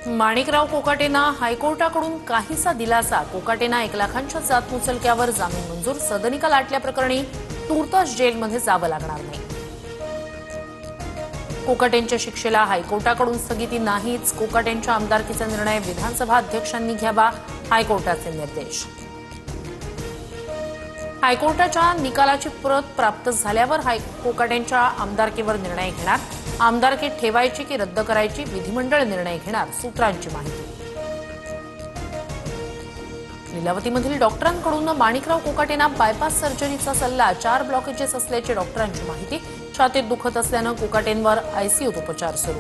माणिकराव कोकाटेंना हायकोर्टाकडून काहीसा दिलासा। कोकाटेंना 1 लाखांच्या जात मुचलक्यावर जामीन मंजूर। सदनिका लाटल्याप्रकरणी तूर्तास जेलमध्ये जावं लागणार नाही। कोकाटेंच्या शिक्षेला हायकोर्टाकडून स्थगिती नाहीच। कोकाटेंच्या आमदारकीचा निर्णय विधानसभा अध्यक्षांनी घ्यावा, हायकोर्टाचे निर्देश। हायकोर्टाच्या निकालाची प्रत प्राप्त झाल्यावर कोकाटेंच्या आमदारकीवर निर्णय घेणार। आमदारकी ठेवायची की रद्द करायची विधिमंडळ निर्णय घेणार, सूत्रांची माहिती। लीलावतीमधील डॉक्टरांकडून माणिकराव कोकाटेंना बायपास सर्जरीचा सल्ला। 4 ब्लॉकेजेस असल्याची डॉक्टरांची माहिती। छातीत दुखत असल्यानं कोकाटेंवर आयसीयूत उपचार सुरू।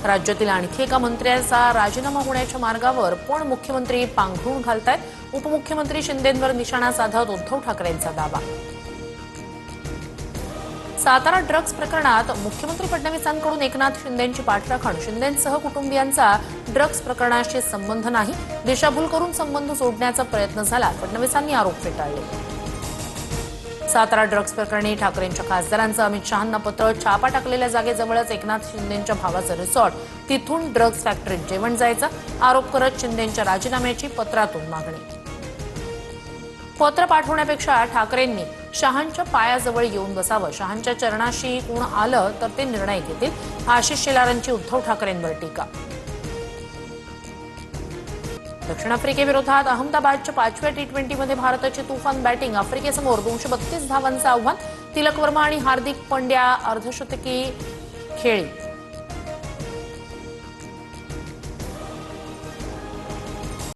राज्यातील आणखी एका मंत्र्याचा राजीनामा होण्याच्या मार्गावर, पण मुख्यमंत्री पांघरूण घालतायत। उपमुख्यमंत्री शिंदेंवर निशाणा साधत उद्धव ठाकरेंचा दावा। सातारा ड्रग्ज प्रकरणात मुख्यमंत्री फडणवीसांकडून एकनाथ शिंदेंची पाठराखण। शिंदेंसह कुटुंबियांचा ड्रग्ज प्रकरणाशी संबंध नाही, दिशाभूल करून संबंध जोडण्याचा प्रयत्न झाला, फडणवीसांनी आरोप फेटाळले। सातारा ड्रग्ज प्रकरणी ठाकरेंच्या खासदारांचं अमित शहांना पत्र। छापा टाकलेल्या जागेजवळच एकनाथ शिंदेंच्या भावाचं रिसॉर्ट, तिथून ड्रग्ज फॅक्टरीत जेवण जायचं। आरोप करत शिंदेंच्या राजीनाम्याची पत्रातून मागणी। पत्र पाठवण्यापेक्षा ठाकरेंनी शहांच्या पायाजवळ येऊन बसावं। शहांच्या चरणाशी कोण आलं तर ते निर्णय घेतील। आशिष शेलारांची उद्धव ठाकरेंवर टीका। दक्षिण आफ्रिकेविरोधात अहमदाबादच्या 5व्या टी20मध्ये भारताची तुफान बॅटिंग। आफ्रिकेसमोर 232 धावांचं आव्हान। तिलक वर्मा आणि हार्दिक पंड्या अर्धशतकी खेळी।